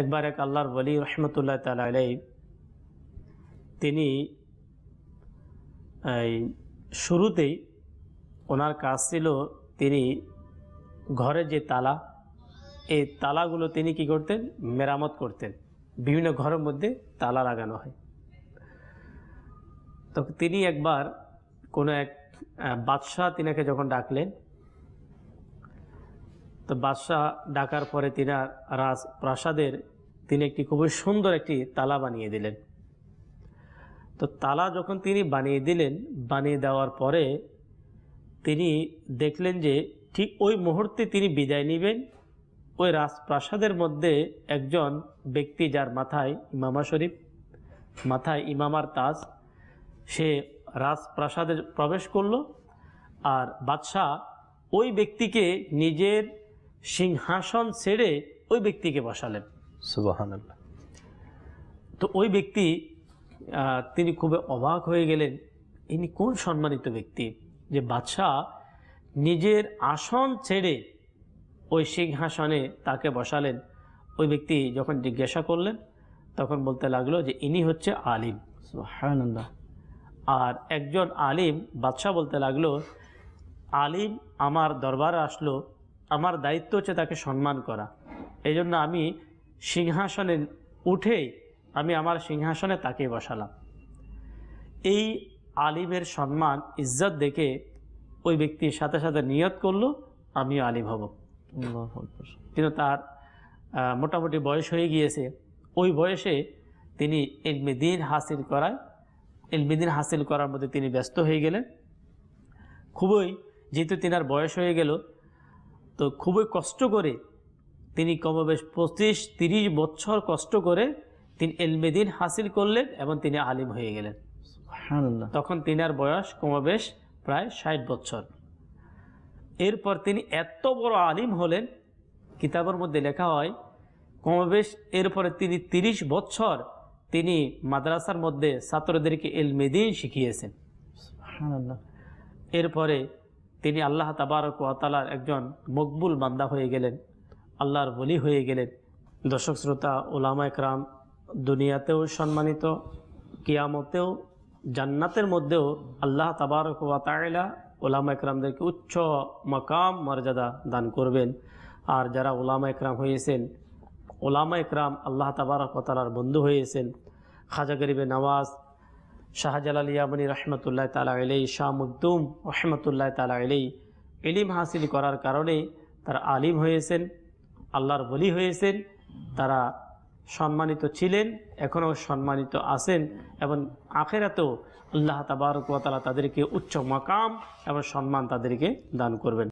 একবার এক আল্লাহর ওলি রহমতুল্লাহ তাআলা আলাইহি তিনি শুরুতেই ওনার কাজ ছিল তিনি ঘরে যে তালা, এই তালাগুলো তিনি কি করতেন, মেরামত করতেন। বিভিন্ন ঘরের মধ্যে তালা লাগানো হয়। তো তিনি একবার কোনো এক বাদশাহ তিনাকে যখন ডাকলেন, তো বাদশাহ ডাকার পরে তিনার রাজপ্রাসাদের তিনি একটি খুবই সুন্দর একটি তালা বানিয়ে দিলেন। তো তালা যখন তিনি বানিয়ে দিলেন, বানিয়ে দেওয়ার পরে তিনি দেখলেন যে ঠিক ওই মুহূর্তে তিনি বিদায় নেবেন, ওই রাজপ্রাসাদের মধ্যে একজন ব্যক্তি যার মাথায় ইমামা শরীফ, মাথায় ইমামার তাজ, সে রাজপ্রাসাদে প্রবেশ করল। আর বাদশাহ ওই ব্যক্তিকে নিজের সিংহাসন ছেড়ে ওই ব্যক্তিকে বসালেন। সুবহানাল্লাহ। তো ওই ব্যক্তি তিনি খুবই অবাক হয়ে গেলেন, ইনি কোন সম্মানিত ব্যক্তি যে বাদশাহ নিজের আসন ছেড়ে ওই সিংহাসনে তাকে বসালেন। ওই ব্যক্তি যখন জিজ্ঞাসা করলেন তখন বলতে লাগলো যে ইনি হচ্ছে আলিম। সুবহানাল্লাহ। আর একজন আলিম, বাদশাহ বলতে লাগলো, আলিম আমার দরবারে আসলো, আমার দায়িত্ব হচ্ছে তাকে সম্মান করা। এই জন্য আমি সিংহাসনে উঠেই আমি আমার সিংহাসনে তাকে বসালাম। এই আলিমের সম্মান ইজ্জত দেখে ওই ব্যক্তির সাথে সাথে নিয়ত করলো আমিও আলিম হব। কিন্তু তার মোটামুটি বয়স হয়ে গিয়েছে। ওই বয়সে তিনি ইলমে দ্বীন হাসিল করার মধ্যে তিনি ব্যস্ত হয়ে গেলেন। যেহেতু তিনার বয়স হয়ে গেল, তো খুবই কষ্ট করে তিনি কমবেশ 25-30 বছর কষ্ট করে তিনি ইলমে দ্বীন হাসিল করলেন এবং তিনি আলিম হয়ে গেলেন। সুবহানাল্লাহ। তখন তিনার বয়স কমবেশ প্রায় 60 বছর। এরপর তিনি এত বড় আলিম হলেন, কিতাবের মধ্যে লেখা হয় কমবেশ এরপরে তিনি 30 বছর তিনি মাদ্রাসার মধ্যে ছাত্রদেরকে ইলমে দ্বীন শিখিয়েছেন। সুবহানাল্লাহ। এরপরে তিনি আল্লাহ তাবারক ওয়া তাআলার একজন মকবুল বান্দা হয়ে গেলেন, আল্লাহর ওলি হয়ে গেলেন। দর্শক শ্রোতা, উলামা একরাম দুনিয়াতেও সম্মানিত, কিয়ামতেও, জান্নাতের মধ্যেও আল্লাহ তাবারক ওয়া তাআলা উলামা একরামদেরকে উচ্চ মাকাম মর্যাদা দান করবেন। আর যারা উলামা একরাম হয়েছেন, উলামা একরাম আল্লাহ তাবারক ওয়া তাআলার বন্ধু হয়েছেন, খাজা গরিবে নওয়াজ, শাহজালাল ইয়ামানী রহমতুল্লাহ তাআলা আলাইহি, শাহ মুকদুম রহমতুল্লাহ তাআলা আলাইহি ইলম হাসিল করার কারণে তারা আলিম হয়েছেন, আল্লাহর ওলি হয়েছেন। তারা সম্মানিত ছিলেন, এখনও সম্মানিত আছেন এবং আখিরাতেও আল্লাহ তাবারক ওয়া তাআলা তাদেরকে উচ্চ মাকাম এবং সম্মান তাদেরকে দান করবেন।